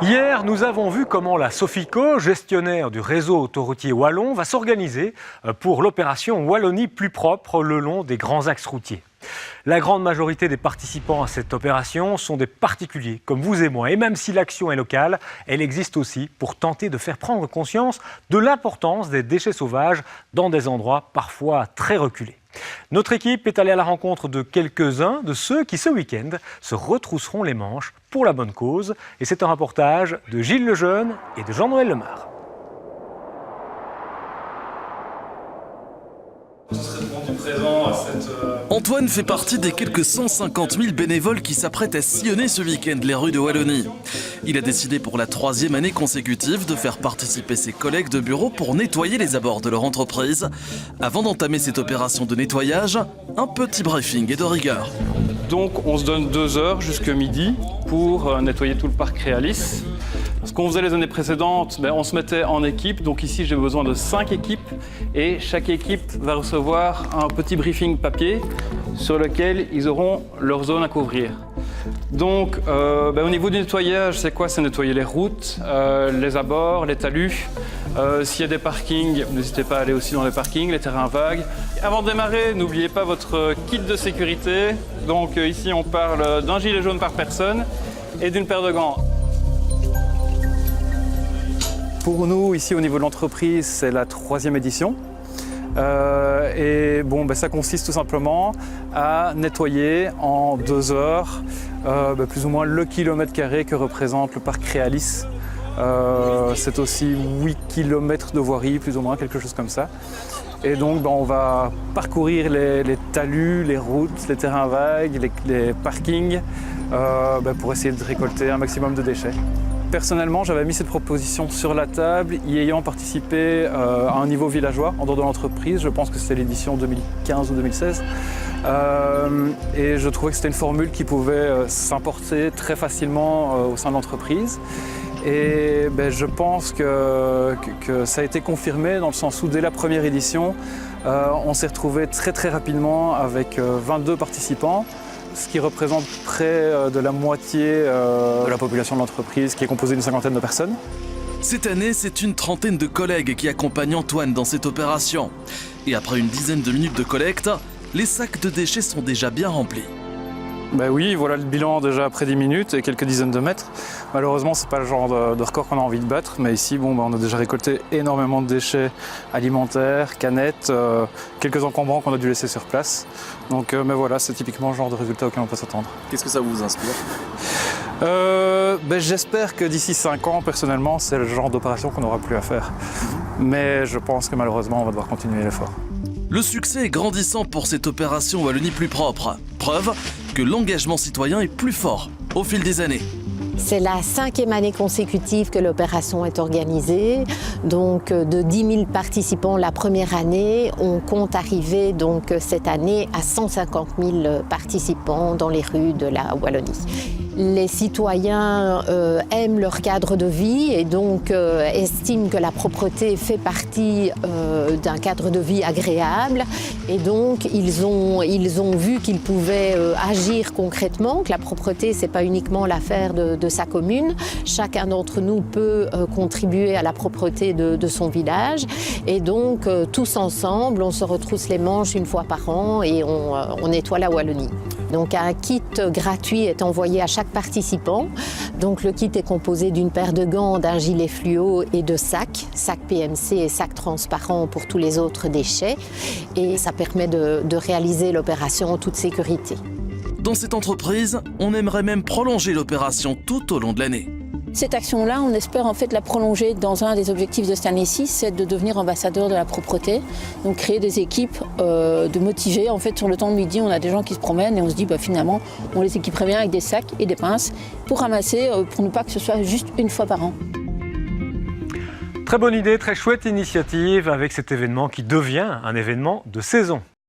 Hier, nous avons vu comment la Sofico, gestionnaire du réseau autoroutier wallon, va s'organiser pour l'opération Wallonie plus propre le long des grands axes routiers. La grande majorité des participants à cette opération sont des particuliers, comme vous et moi. Et même si l'action est locale, elle existe aussi pour tenter de faire prendre conscience de l'importance des déchets sauvages dans des endroits parfois très reculés. Notre équipe est allée à la rencontre de quelques-uns de ceux qui, ce week-end, se retrousseront les manches pour la bonne cause. Et c'est un reportage de Gilles Lejeune et de Jean-Noël Lemar. Antoine fait partie des quelques 150 000 bénévoles qui s'apprêtent à sillonner ce week-end les rues de Wallonie. Il a décidé pour la 3e année consécutive de faire participer ses collègues de bureau pour nettoyer les abords de leur entreprise. Avant d'entamer cette opération de nettoyage, un petit briefing est de rigueur. Donc on se donne 2 heures jusqu'à midi pour nettoyer tout le parc Créalis. Ce qu'on faisait les années précédentes, on se mettait en équipe. Donc ici, j'ai besoin de 5 équipes et chaque équipe va recevoir un petit briefing papier sur lequel ils auront leur zone à couvrir. Donc au niveau du nettoyage, c'est quoi? C'est nettoyer les routes, les abords, les talus. S'il y a des parkings, n'hésitez pas à aller aussi dans les parkings, les terrains vagues. Avant de démarrer, n'oubliez pas votre kit de sécurité. Donc ici, on parle d'un gilet jaune par personne et d'une paire de gants. Pour nous, ici au niveau de l'entreprise, c'est la 3e édition. Ça consiste tout simplement à nettoyer en 2 heures plus ou moins le kilomètre carré que représente le parc Créalis. C'est aussi 8 km de voirie, plus ou moins, quelque chose comme ça. Et donc on va parcourir les talus, les routes, les terrains vagues, les parkings pour essayer de récolter un maximum de déchets. Personnellement, j'avais mis cette proposition sur la table, y ayant participé à un niveau villageois en dehors de l'entreprise. Je pense que c'était l'édition 2015 ou 2016. Et je trouvais que c'était une formule qui pouvait s'importer très facilement au sein de l'entreprise. Et je pense que ça a été confirmé dans le sens où dès la première édition, on s'est retrouvé très rapidement avec 22 participants. Ce qui représente près de la moitié de la population de l'entreprise, qui est composée d'une 50aine de personnes. Cette année, c'est une 30aine de collègues qui accompagnent Antoine dans cette opération. Et après une dizaine de minutes de collecte, les sacs de déchets sont déjà bien remplis. Oui, voilà le bilan déjà après 10 minutes et quelques dizaines de mètres. Malheureusement, c'est pas le genre de record qu'on a envie de battre, mais ici, on a déjà récolté énormément de déchets alimentaires, canettes, quelques encombrants qu'on a dû laisser sur place. Donc, voilà, c'est typiquement le genre de résultat auquel on peut s'attendre. Qu'est-ce que ça vous inspire? J'espère que d'ici 5 ans, personnellement, c'est le genre d'opération qu'on n'aura plus à faire. Mais je pense que malheureusement, on va devoir continuer l'effort. Le succès est grandissant pour cette opération Wallonie plus propre. Preuve que l'engagement citoyen est plus fort au fil des années. C'est la 5e année consécutive que l'opération est organisée. Donc de 10 000 participants la première année, on compte arriver donc cette année à 150 000 participants dans les rues de la Wallonie. Les citoyens aiment leur cadre de vie et donc estiment que la propreté fait partie d'un cadre de vie agréable. Et donc ils ont vu qu'ils pouvaient agir concrètement, que la propreté c'est pas uniquement l'affaire de sa commune. Chacun d'entre nous peut contribuer à la propreté de son village. Et donc tous ensemble, on se retrousse les manches une fois par an et on nettoie la Wallonie. Donc un kit gratuit est envoyé à chaque participant. Donc le kit est composé d'une paire de gants, d'un gilet fluo et de sacs PMC et sacs transparents pour tous les autres déchets. Et ça permet de réaliser l'opération en toute sécurité. Dans cette entreprise, on aimerait même prolonger l'opération tout au long de l'année. Cette action-là, on espère en fait la prolonger dans un des objectifs de cette année-ci, c'est de devenir ambassadeur de la propreté. Donc créer des équipes, de motiver. En fait, sur le temps de midi, on a des gens qui se promènent et on se dit finalement, on les équiperait bien avec des sacs et des pinces pour ramasser, pour ne pas que ce soit juste une fois par an. Très bonne idée, très chouette initiative avec cet événement qui devient un événement de saison.